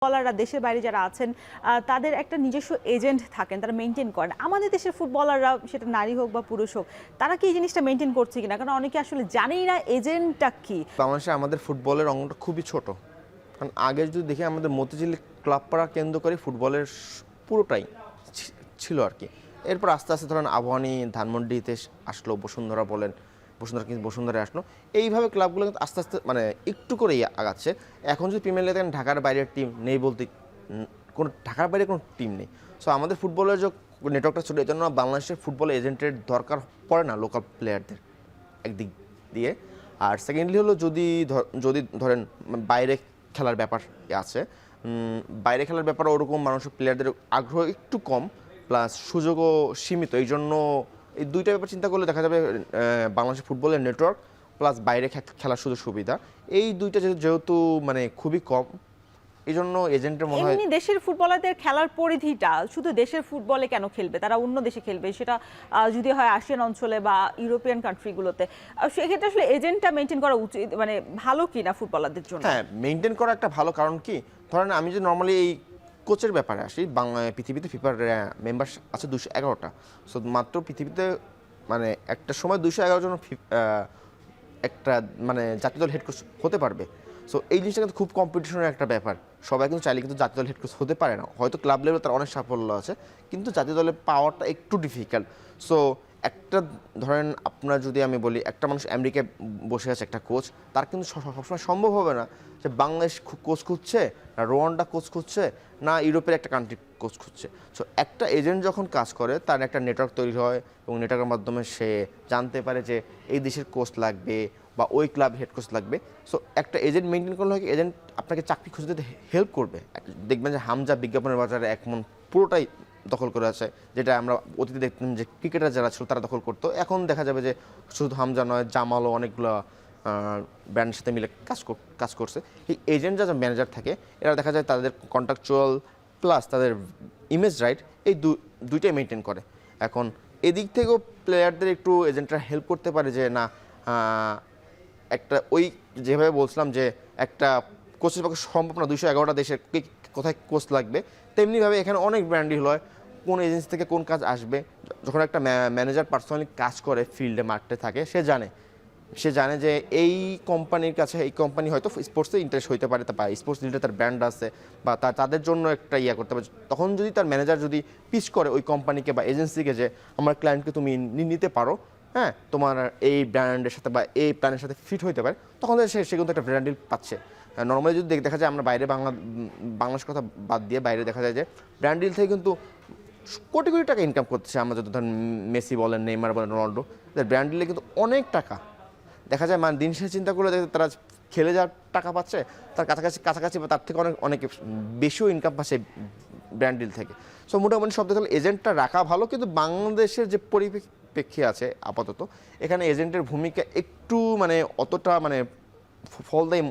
ফুটবলাররা দেশের বাইরে যারা আছেন তাদের একটা নিজস্ব এজেন্ট থাকেন, তারা মেনটেন করেন। আমাদের দেশের ফুটবলাররা, সেটা নারী হোক বা পুরুষ হোক, তারা কি এই জিনিসটা মেনটেন করছে কিনা? কারণ অনেকে আসলে জানেই না এজেন্টটা কি। বাংলাদেশে আমাদের ফুটবলের অঙ্গটা খুবই ছোট। কারণ আগে যদি দেখি আমাদের মতিঝিল ক্লাব পাড়া কেন্দ্র করে ফুটবলের পুরোটাই ছিল আর কি। এরপর আস্তে আস্তে ধরেন আবাহনী ধানমন্ডিতে আসলো, বসুন্ধরা বলেন, বসুন্ধরায় আসলো। এইভাবে ক্লাবগুলো কিন্তু আস্তে আস্তে মানে একটু করেই আগাচ্ছে। এখন যদি প্রিমিয়ার লিগে দেখেন ঢাকার বাইরের টিম নেই বলতে, কোনো ঢাকার বাইরে কোনো টিম নেই। সো আমাদের ফুটবলের যে নেটওয়ার্কটা ছোটো, এই জন্য বাংলাদেশের ফুটবল এজেন্টের দরকার পড়ে না লোকাল প্লেয়ারদের একদিক দিয়ে। আর সেকেন্ডলি হলো যদি ধরেন বাইরে খেলার ব্যাপার আছে, বাইরে খেলার ব্যাপারে ওরকম মানুষের প্লেয়ারদের আগ্রহ একটু কম, প্লাস সুযোগও সীমিত। এই জন্য এই দুইটা ব্যাপার চিন্তা করলে দেখা যাবে বাংলাদেশের ফুটবলের নেটওয়ার্ক প্লাস বাইরে খেলার সুযোগ সুবিধা, এই দুইটা যেহেতু মানে খুবই কম, এই জন্য এজেন্টের মনে হয়। এমনি দেশের ফুটবলারদের খেলার পরিধিটা শুধু দেশের ফুটবলে কেন খেলবে? তারা অন্য দেশে খেলবে, সেটা যদি হয় আসিয়ান অঞ্চলে বা ইউরোপিয়ান কান্ট্রিগুলোতে। সেক্ষেত্রে আসলে এজেন্টটা মেনটেন করা উচিত, মানে ভালো কি না ফুটবলারদের জন্য? হ্যাঁ, মেনটেন করা একটা ভালো, কারণ কি ধরেন আমি যে নর্মালি এই কোচের ব্যাপারে আসি, পৃথিবীতে ফিফার মেম্বার আছে 211টা। সো মাত্র পৃথিবীতে মানে একটা সময় 211 জন একটা মানে জাতীয় দল হেড কোচ হতে পারবে। সো এই জিনিসটা কিন্তু খুব কম্পিটিশনের একটা ব্যাপার। সবাই কিন্তু চাইলে কিন্তু জাতীয় দল হেড কোচ হতে পারে না। হয়তো ক্লাব লেভেলে তার অনেক সাফল্য আছে, কিন্তু জাতীয় দলে পাওয়াটা একটু ডিফিকাল্ট। সো একটা ধরেন আপনার যদি আমি বলি, একটা মানুষ আমেরিকায় বসে আছে একটা কোচ, তার কিন্তু সবসময় সম্ভব হবে না যে বাংলাদেশ কোচ খুঁজছে, না রোয়ান্ডা কোচ খুঁজছে, না ইউরোপের একটা কান্ট্রি কোচ খুঁজছে। সো একটা এজেন্ট যখন কাজ করে, তার একটা নেটওয়ার্ক তৈরি হয় এবং নেটওয়ার্কের মাধ্যমে সে জানতে পারে যে এই দেশের কোচ লাগবে বা ওই ক্লাব হেড কোচ লাগবে। সো একটা এজেন্ট মেনটেন করলে হয় কি, এজেন্ট আপনাকে চাকরি খুঁজতে হেল্প করবে। দেখবেন যে হামজা বিজ্ঞাপনের বাজারে এখন পুরোটাই দখল করে আছে, যেটা আমরা অতীতে দেখতাম যে ক্রিকেটার যারা ছিল তারা দখল করতো। এখন দেখা যাবে যে শুধু হামজা নয়, জামালও অনেকগুলো ব্র্যান্ডের সাথে মিলে কাজ করছে। এই এজেন্ট যারা ম্যানেজার থাকে, এরা দেখা যায় তাদের কন্ট্রাকচুয়াল প্লাস তাদের ইমেজ রাইট, এই দুইটাই মেনটেন করে। এখন এদিক থেকেও প্লেয়ারদের একটু এজেন্টরা হেল্প করতে পারে যে না, একটা ওই যেভাবে বলছিলাম যে একটা কোচের পক্ষে সম্ভব না 211টা দেশের কোথায় কোচ লাগবে, তেমনিভাবে এখানে অনেক ব্র্যান্ডিং হয় কোন এজেন্সি থেকে কোন কাজ আসবে। যখন একটা ম্যানেজার পার্সোনালি কাজ করে ফিল্ডে মাঠে থাকে, সে জানে যে এই কোম্পানির কাছে, এই কোম্পানি হয়তো স্পোর্টসে ইন্টারেস্ট হইতে পারে, বা স্পোর্টস রিলেটেড তার ব্র্যান্ড আছে বা তাদের জন্য একটা করতে পারে। তখন যদি তার ম্যানেজার যদি পিচ করে ওই কোম্পানিকে বা এজেন্সিকে যে আমার ক্লায়েন্টকে তুমি নিতে পারো, হ্যাঁ তোমার এই ব্র্যান্ডের সাথে বা এই প্ল্যানের সাথে ফিট হইতে পারে, তখন সে কিন্তু একটা ব্র্যান্ড ডিল পাচ্ছে। নর্মালি যদি দেখা যায় আমরা বাইরে বাংলাদেশ কথা বাদ দিয়ে বাইরে দেখা যায় যে ব্র্যান্ড ডিল থেকে কিন্তু কোটি কোটি টাকা ইনকাম করতেছে। আমরা যদি ধরেন মেসি বলেন, নেইমার বলেন, রোনাল্ডো, ব্র্যান্ড ডিলে কিন্তু অনেক টাকা দেখা যায়। মানে দিন শেষে চিন্তা করলে তারা খেলে যাওয়ার টাকা পাচ্ছে, তার কাছাকাছি বা তার থেকে অনেক বেশিও ইনকাম পাচ্ছে ব্র্যান্ড ডিল থেকে। সো মোটামুটি সব দেখলে এজেন্টটা রাখা ভালো, কিন্তু বাংলাদেশের যে পরিপ্রেক্ষী আছে আপাতত, এখানে এজেন্টের ভূমিকা একটু মানে অতটা মানে ফল দেয়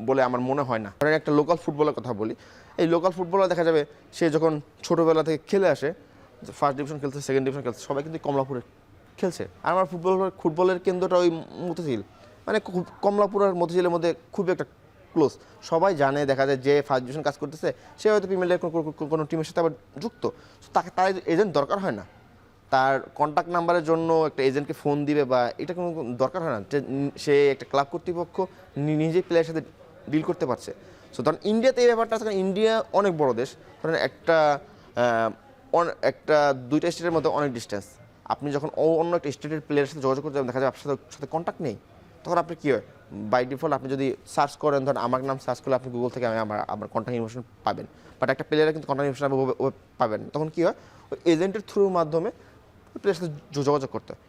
বলে আমার মনে হয় না। ধরেন একটা লোকাল ফুটবলের কথা বলি, এই লোকাল ফুটবলার দেখা যাবে সে যখন ছোটোবেলা থেকে খেলে আসে, ফার্স্ট ডিভিশন খেলছে, সেকেন্ড ডিভিশন খেলছে, সবাই কিন্তু কমলাপুরে খেলছে। আর আমার ফুটবলের কেন্দ্রটা ওই মতিঝিল, মানে কমলাপুর আর মতিঝিলের মধ্যে খুবই একটা ক্লোজ। সবাই জানে, দেখা যায় যে ফার্স্ট ডিভিশন কাজ করতেছে সে হয়তো প্রিমিয়ার লিগের কোনো টিমের সাথে আবার যুক্ত, তাকে তার এজেন্ট দরকার হয় না। তার কন্ট্যাক্ট নাম্বারের জন্য একটা এজেন্টকে ফোন দিবে বা এটা কোনো দরকার হয় না। সে একটা ক্লাব কর্তৃপক্ষ নিজেই প্লেয়ারের সাথে ডিল করতে পারছে। সো ধরেন ইন্ডিয়াতে এই ব্যাপারটা আছে, কারণ ইন্ডিয়া অনেক বড় দেশ। ধরেন একটা দুইটা স্টেটের মধ্যে অনেক ডিস্টেন্স। আপনি যখন অন্য একটা স্টেটের প্লেয়ারের সাথে যোগাযোগ করতে যাবেন, দেখা যায় আপনার সাথে কন্ট্যাক্ট নেই, তখন আপনি কী হয়, বাই ডিফল্ট আপনি যদি সার্চ করেন, ধরেন আমার নাম সার্চ করলে আপনি গুগল থেকে আমার কন্ট্যাক্ট ইনফরমেশন পাবেন, বাট একটা প্লেয়ারের কিন্তু কন্ট্যাক্ট ইনফরমেশন পাবেন। তখন কী হয়, ওই এজেন্টের থ্রুর মাধ্যমে প্লেয়ারের সাথে যোগাযোগ করতে হয়।